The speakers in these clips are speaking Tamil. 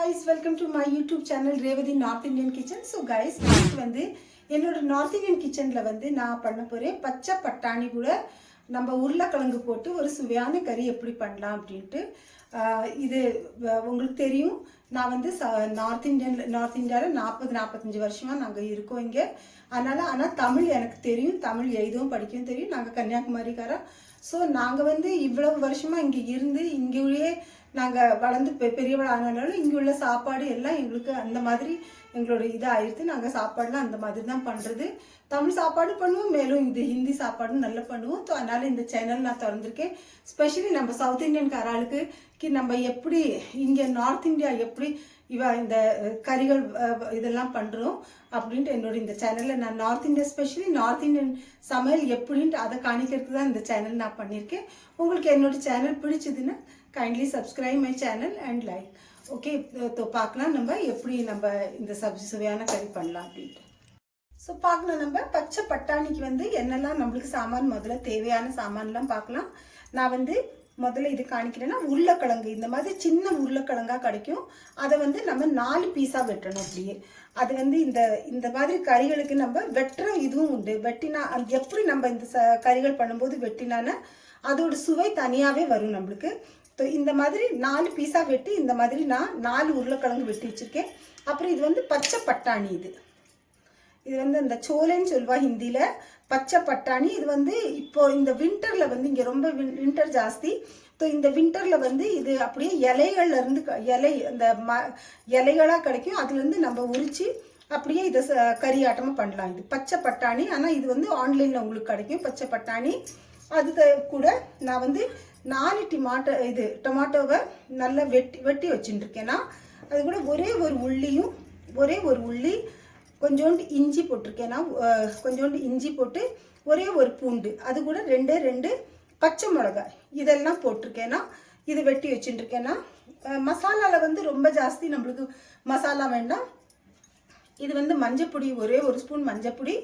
guys, welcome to my YouTube channel Revati North Indian Kitchen. So guys, next வந்து என்னோட நார்த் இந்தியன் கிச்சன்ல வந்து நான் பண்ண போறேன் பச்சை பட்டாணி கூட நம்ம உருளைக்கிழங்கு போட்டு ஒரு சுவையான கறி எப்படி பண்ணலாம் அப்படின்ட்டு. இது உங்களுக்கு தெரியும், நான் வந்து நார்த் இந்தியாவில் 40-45 வருஷமா நாங்கள் இருக்கோம் இங்கே. ஆனால் தமிழ் எனக்கு தெரியும், தமிழ் எழுதவும் படிக்கவும் தெரியும். நாங்கள் கன்னியாகுமரிக்காரா. ஸோ நாங்கள் வந்து இவ்வளவு வருஷமாக இங்கே இருந்து இங்கேயே நாங்கள் வளர்ந்து பெரியவளானாலும் இங்கே உள்ள சாப்பாடு எல்லாம் எங்களுக்கு அந்த மாதிரி எங்களோட இதாகிடுது. நாங்கள் சாப்பாடுலாம் அந்த மாதிரி தான் பண்ணுறது. தமிழ் சாப்பாடு பண்ணுவோம், மேலும் இது ஹிந்தி சாப்பாடும் நல்லா பண்ணுவோம். ஸோ அதனால் இந்த சேனல் நான் திறந்துருக்கேன். ஸ்பெஷலி நம்ம சவுத் இந்தியன்காராளுக்கு நம்ம எப்படி இங்கே நார்த் இந்தியா எப்படி இந்த கறிகள் இதெல்லாம் பண்ணுறோம் அப்படின்ட்டு என்னோட இந்த சேனலில் நான் north India specially north Indian சமையல் எப்படின்ட்டு அதை காணிக்கிறதுக்கு தான் இந்த சேனல் நான் பண்ணியிருக்கேன். உங்களுக்கு என்னோட சேனல் பிடிச்சதுன்னா kindly subscribe my channel and like. Okay, பார்க்கலாம் நம்ம எப்படி நம்ம இந்த சுவையான கறி பண்ணலாம் அப்படின்ட்டு. ஸோ பார்க்கலாம், நம்ம பச்சை பட்டாணிக்கு வந்து என்னெல்லாம் நம்மளுக்கு சாமான் முதல்ல தேவையான சாமான்லாம் பார்க்கலாம். நான் வந்து முதல்ல இது காணிக்கிறேன்னா உருளைக்கிழங்கு, இந்த மாதிரி சின்ன உருளைக்கிழங்கா கிடைக்கும். அதை வந்து நம்ம 4 பீஸாக வெட்டணும். அப்படியே அது வந்து இந்த மாதிரி கறிகளுக்கு நம்ம வெட்டுற இதுவும் உண்டு. வெட்டினா எப்படி நம்ம இந்த கறிகள் பண்ணும்போது வெட்டினான்னா அதோட சுவை தனியாகவே வரும் நம்மளுக்கு. இந்த மாதிரி 4 பீஸாக வெட்டி இந்த மாதிரி நான் 4 உருளைக்கிழங்கு வெட்டி வச்சுருக்கேன். அப்புறம் இது வந்து பச்சை பட்டாணி. இது வந்து இந்த சோலைன்னு சொல்லுவா ஹிந்தியில், பச்சை பட்டாணி. இது வந்து இப்போ இந்த வின்டரில் வந்து இங்கே ரொம்ப வின்டர் ஜாஸ்தி. ஸோ இந்த வின்டரில் வந்து இது அப்படியே இலைகள்லேருந்து அந்த இலைகளாக கிடைக்கும். அதுலேருந்து நம்ம உரித்து அப்படியே இதை கறியாட்டமாக பண்ணலாம். இது பச்சை பட்டாணி. ஆனால் இது வந்து ஆன்லைனில் உங்களுக்கு கிடைக்கும் பச்சை பட்டாணி. அது கூட நான் வந்து 4 டொமாட்டோவை நல்லா வெட்டி வச்சுட்டுருக்கேன்னா அது கூட ஒரே ஒரு உள்ளி கொஞ்சோண்டு இஞ்சி போட்டிருக்கேன்னா கொஞ்சோண்டு இஞ்சி போட்டு ஒரே ஒரு பூண்டு, அது கூட 2 பச்சை மிளகாய் இதெல்லாம் போட்டிருக்கேன்னா இது வெட்டி வச்சுட்டுருக்கேன்னா. மசாலாவில் வந்து ரொம்ப ஜாஸ்தி நம்மளுக்கு மசாலா வேண்டாம். இது வந்து மஞ்சப்பொடி, ஒரே ஒரு ஸ்பூன் மஞ்சப்பொடி,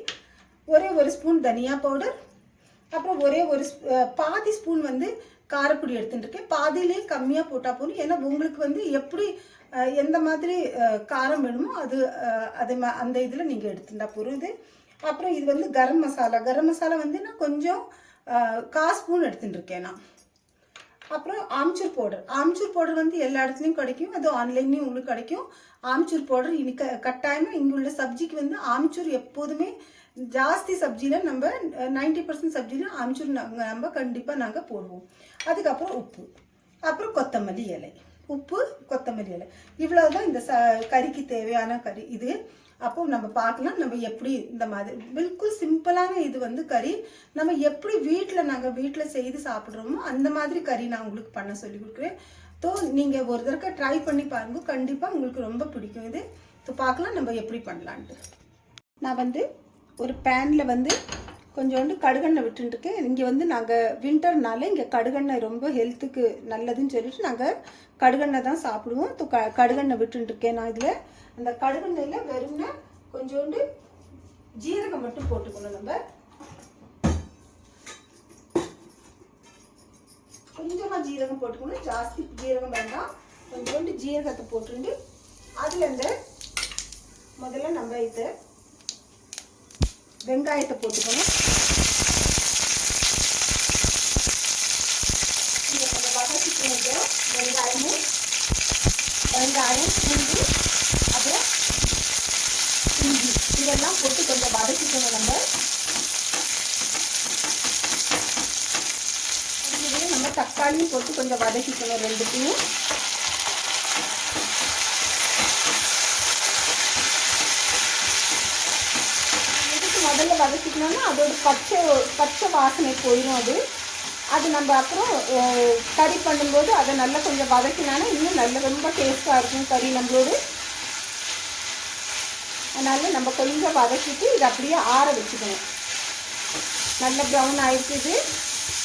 ஒரே ஒரு ஸ்பூன் தனியா பவுடர், அப்புறம் பாதி ஸ்பூன் வந்து காரப்பொடி எடுத்துட்டுருக்கேன். பாதியிலே கம்மியாக போட்டால் போதும். ஏன்னா உங்களுக்கு வந்து எப்படி எந்த மாதிரி காரம் வேணுமோ அந்த இதில் நீங்கள் எடுத்துட்டா போகிறது. அப்புறம் இது வந்து கரம் மசாலா வந்து நான் கொஞ்சம் 1/4 ஸ்பூன் எடுத்துட்டுருக்கேன் நான். அப்புறம் ஆம்ச்சூர் பவுடர் வந்து எல்லா இடத்துலையும் கிடைக்கும், அது ஆன்லைன்லேயும் உங்களுக்கு கிடைக்கும். ஆம்ச்சூர் பவுடர் இன்னைக்கு கட்டாயமாக இங்கே உள்ள சப்ஜிக்கு வந்து ஆம்ச்சூர் எப்போதுமே ஜாஸ்தி சப்ஜியில் நம்ம 90% சப்ஜியில் ஆம்ச்சூர் நம்ம கண்டிப்பாக நாங்கள் போடுவோம். அதுக்கப்புறம் உப்பு, அப்புறம் கொத்தமல்லி இலை, இவ்வளவுதான் இந்த கறிக்கு தேவையான கறி இது. அப்போ நம்ம பார்க்கலாம் நம்ம எப்படி இந்த மாதிரி பில்குல் சிம்பிளான இது வந்து கறி நம்ம எப்படி நாங்கள் வீட்டில் செய்து சாப்பிட்றோமோ அந்த மாதிரி கறி நான் உங்களுக்கு பண்ண சொல்லி கொடுக்குறேன். ஸோ நீங்கள் ஒரு தடவை ட்ரை பண்ணி பாருங்க, கண்டிப்பாக உங்களுக்கு ரொம்ப பிடிக்கும் இது. ஸோ பார்க்கலாம் நம்ம எப்படி பண்ணலான்ட்டு. நான் வந்து ஒரு பேனில் வந்து கொஞ்சோண்டு கடுகெண்ணெய் விட்டுருக்கேன். இங்கே வந்து நாங்கள் வின்டர்னால இங்கே கடுகெண்ணெய் ரொம்ப ஹெல்த்துக்கு நல்லதுன்னு சொல்லிட்டு நாங்கள் கடுகெண்ணெய் தான் சாப்பிடுவோம். கடுகெண்ணெய் விட்டுருக்கேன் நான். இதில் அந்த கடுகெண்ணெயில் வெறும்னா கொஞ்சோண்டு ஜீரகம் மட்டும் போட்டுக்கணும். நம்ம கொஞ்சமாக ஜீரகம் போட்டுக்கணும், ஜாஸ்தி ஜீரகம் வேண்டாம். கொஞ்சோண்டு ஜீரகத்தை போட்டுருந்து அதில் முதல்ல நம்ம இதை வெங்காயத்தை போட்டுக்கணும். இதை வதக்கிட்டு வெங்காயம் பூண்டு அப்புறம் இஞ்சி இதெல்லாம் போட்டு கொஞ்சம் வதக்கிக்கணும். நம்ம தக்காளியும் போட்டு கொஞ்சம் வதக்கிக்கணும். 2த்தையும் முதல்ல வதக்கிக்கணும்னா அதோட பச்சை வாசனை போயிடும். அது நம்ம அப்புறம் கறி பண்ணும்போது அதை நல்லா கொஞ்சம் வதக்கினாலும் இன்னும் நல்ல ரொம்ப டேஸ்ட்டாக இருக்கும் கறி நம்மளோடு. அதனால நம்ம கொஞ்சம் வதக்கிட்டு இதை அப்படியே ஆற வச்சுக்கணும். நல்ல ப்ரௌன் ஆயிடுச்சு.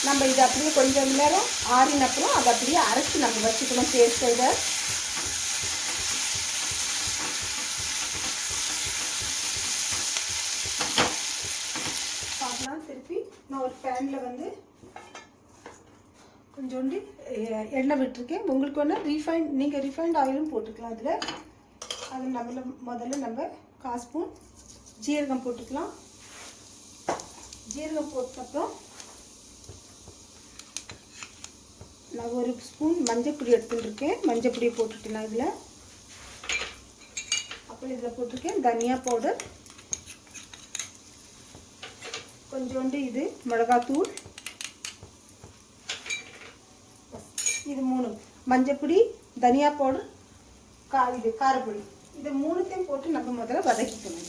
நம்ம இதை அப்படியே கொஞ்சம் நேரம் ஆறினப்புறம் அதை அப்படியே அரைச்சி நம்ம வச்சுக்கணும் பேஸ்ட். இதை பார்க்கலாம். திருப்பி நான் ஒரு பேனில் வந்து கொஞ்சோண்டு எண்ணெய் விட்டுருக்கேன். உங்களுக்கு வேணால் நீங்கள் ரிஃபைண்ட் ஆயிலும் போட்டுக்கலாம். அதில் அது முதல்ல நம்ம 1/4 ஸ்பூன் ஜீரகம் போட்டுக்கலாம். ஜீரகம் போட்டப்புறம் நான் 1 ஸ்பூன் மஞ்சப்பொடி எடுத்துட்டுருக்கேன். மஞ்சப்பொடியை போட்டுக்கலாம். இதில் அப்புறம் இதில் போட்டிருக்கேன் தனியா பவுடர், கொஞ்சோண்டு இது மிளகாத்தூள், இது 3 மஞ்சப்பொடி, தனியா பவுடர், காரப்பொடி, இது 3த்தையும் போட்டு நம்ம முதல்ல வதக்கிக்கணும்.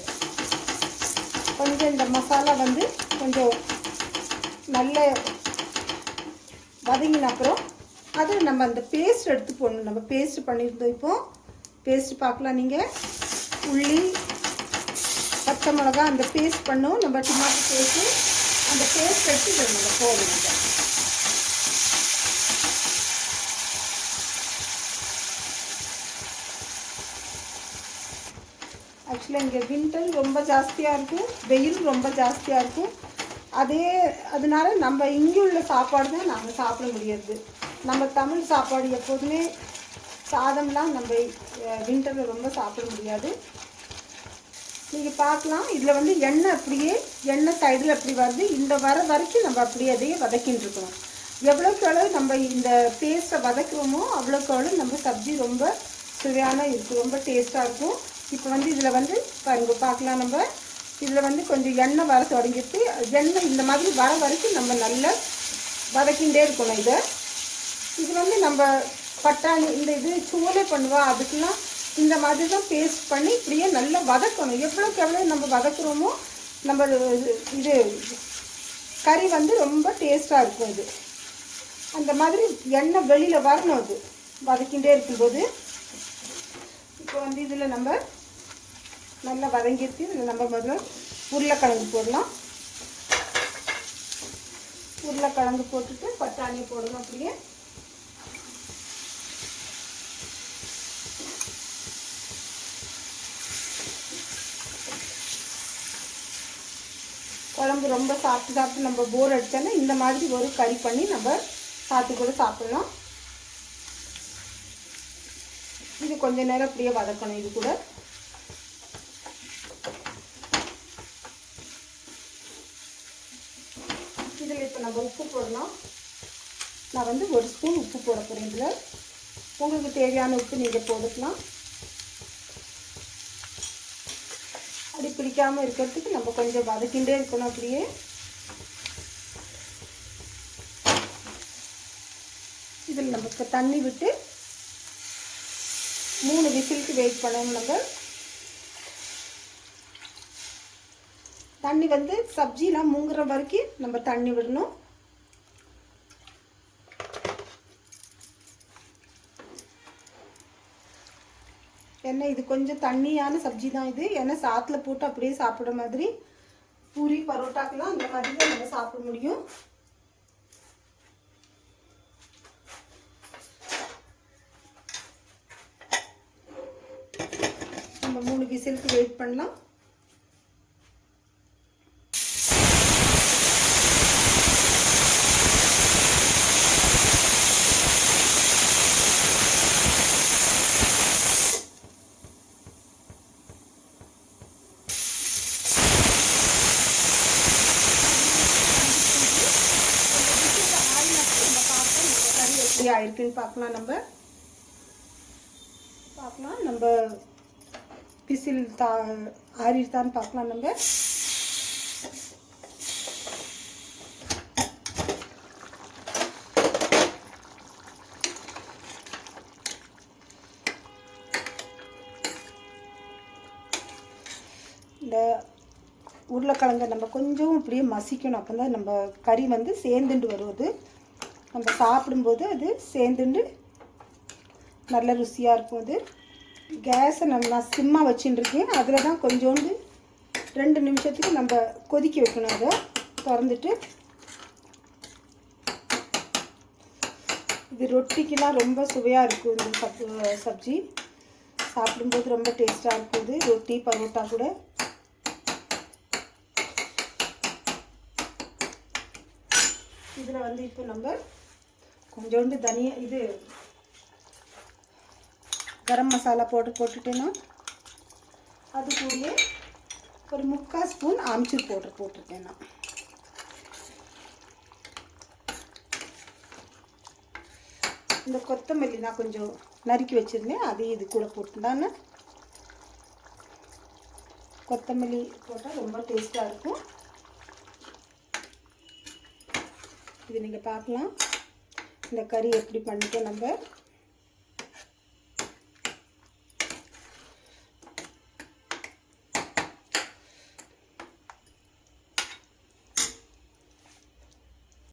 கொஞ்சம் இந்த மசாலா வந்து கொஞ்சம் நல்ல வதங்கின அப்புறம் அதில் நம்ம அந்த பேஸ்ட் எடுத்து போடணும். நம்ம பேஸ்ட் பண்ணியிருந்தோம். இப்போ பேஸ்ட் பார்க்கலாம். நீங்கள் உள்ளி, பச்சை மிளகா அந்த பேஸ்ட் பண்ணோம். நம்ம டொமாட்டோ பேஸ்ட்டு அந்த பேஸ்ட் எடுத்து இதை நம்ம போடணும். ஆக்சுவலாக இங்கே வின்டர் ரொம்ப ஜாஸ்தியாக இருக்கும், வெயில் ரொம்ப ஜாஸ்தியாக இருக்கும். அதனால நம்ம இங்கே உள்ள சாப்பாடு தான் நாங்கள் சாப்பிட முடியாது. நம்ம தமிழ் சாப்பாடு எப்போதுமே சாதம்லாம் நம்ம வின்டரில் ரொம்ப சாப்பிட முடியாது. நீங்கள் பார்க்கலாம். இதில் வந்து எண்ணெய் சைடில் அப்படி வருது. இந்த வரைக்கும் நம்ம அப்படியே அதையே வதக்கின்னு இருக்கணும். எவ்வளோக்கு எவ்வளோ நம்ம இந்த பேஸ்ட்டை வதக்குறோமோ அவ்வளோக்கு எவ்வளோ நம்ம சப்ஜி ரொம்ப சுவையான இருக்கும், ரொம்ப டேஸ்ட்டாக இருக்கும். இப்போ வந்து இதில் வந்து பாருங்க பார்க்கலாம். நம்ம இதில் வந்து கொஞ்சம் எண்ணெய் வர தொடங்கிட்டு, எண்ணெய் இந்த மாதிரி வர வரைக்கும் நம்ம நல்லா வதக்கிண்டே இருக்கணும். இது வந்து நம்ம பட்டாணி இந்த இது சோலை பண்ணுவா அதுக்கெல்லாம் இந்த மாதிரி தான் பேஸ்ட் பண்ணி இப்படியே நல்லா வதக்கணும். எவ்வளோக்கு எவ்வளோ நம்ம வதக்குறோமோ நம்ம இது கறி வந்து ரொம்ப டேஸ்ட்டாக இருக்கும். இது அந்த மாதிரி எண்ணெய் வெளியில் வரணும். அது வதக்கிண்டே இருக்கும்போது இப்போ வந்து இதில் நம்ம நல்லா வதங்கிடுச்சு. இதில் நம்ம முதல்ல உருளைக்கிழங்கு போடலாம். உருளைக்கிழங்கு போட்டுட்டு பட்டாணியை போடணும். அப்படியே குழம்பு ரொம்ப சாப்பிட்டு நம்ம போர் அடிச்சோன்னா இந்த மாதிரி ஒரு கறி பண்ணி நம்ம சாப்பிட்டு கூட சாப்பிடலாம். இது கொஞ்ச நேரம் அப்படியே வதக்கணும். இது கூட இதில் இப்போ நம்ம உப்பு போடலாம். நான் வந்து 1 ஸ்பூன் உப்பு போட போகிறேன். இதில் உங்களுக்கு தேவையான உப்பு நீங்கள் போட்டுக்கலாம். அப்படி பிடிக்காமல் இருக்கிறதுக்கு நம்ம கொஞ்சம் வதக்கிண்டே இருக்கணும். அப்படியே இதில் நமக்கு தண்ணி விட்டு 3 விசிலுக்கு வெயிட் பண்ணணும். நம்ம தண்ணி வந்து சப்ஜிலாம் மூங்குற வரைக்கும் நம்ம தண்ணி விடணும். ஏன்னா இது கொஞ்சம் தண்ணியான சப்ஜி தான் இது. ஏன்னா சாத்தில் போட்டு அப்படியே சாப்பிட்ற மாதிரி பூரி பரோட்டாக்கெல்லாம் அந்த மாதிரி தான் நம்ம சாப்பிட முடியும். நம்ம 3 விசிலுக்கு வெயிட் பண்ணலாம். ஆயிருக்குன்னு பார்க்கலாம். நம்ம விசில் ஆறிட்டான்னு பார்க்கலாம். நம்ம இந்த உருளைக்கிழங்கை நம்ம கொஞ்சம் இப்படியே மசிக்கணும். அப்போ தான் நம்ம கறி வந்து சேர்ந்துட்டு வருவது. நம்ம சாப்பிடும்போது அது சேர்ந்துட்டு நல்ல ருசியாக இருக்கும். அது கேஸை நான் சிம்மாக வச்சுட்டுருக்கேன். அதில் தான் கொஞ்சோண்டு 2 நிமிஷத்துக்கு நம்ம கொதிக்க வைக்கணும். அதை திறந்துட்டு இது ரொட்டிக்கெலாம் ரொம்ப சுவையாக இருக்கும். இந்த சப்ஜி சாப்பிடும்போது ரொம்ப டேஸ்ட்டாக இருக்கும். இது ரொட்டி பரோட்டா கூட. இதில் வந்து இப்போ நம்ம கொஞ்சோண்டு தனியா இது கரம் மசாலா போட்டுட்டேன்னா அது கூடயே ஒரு 3/4 ஸ்பூன் ஆம்ச்சூர் பவுடர் போட்டிருக்கேன் நான். இந்த கொத்தமல்லி நான் கொஞ்சம் நறுக்கி வச்சுருந்தேன், அதையும் இது கூட போட்டுதானே. கொத்தமல்லி போட்டால் ரொம்ப டேஸ்ட்டாக இருக்கும். இது நீங்கள் பார்க்கலாம் இந்த கறி எப்படி பண்ணிட்டோம் நம்ம.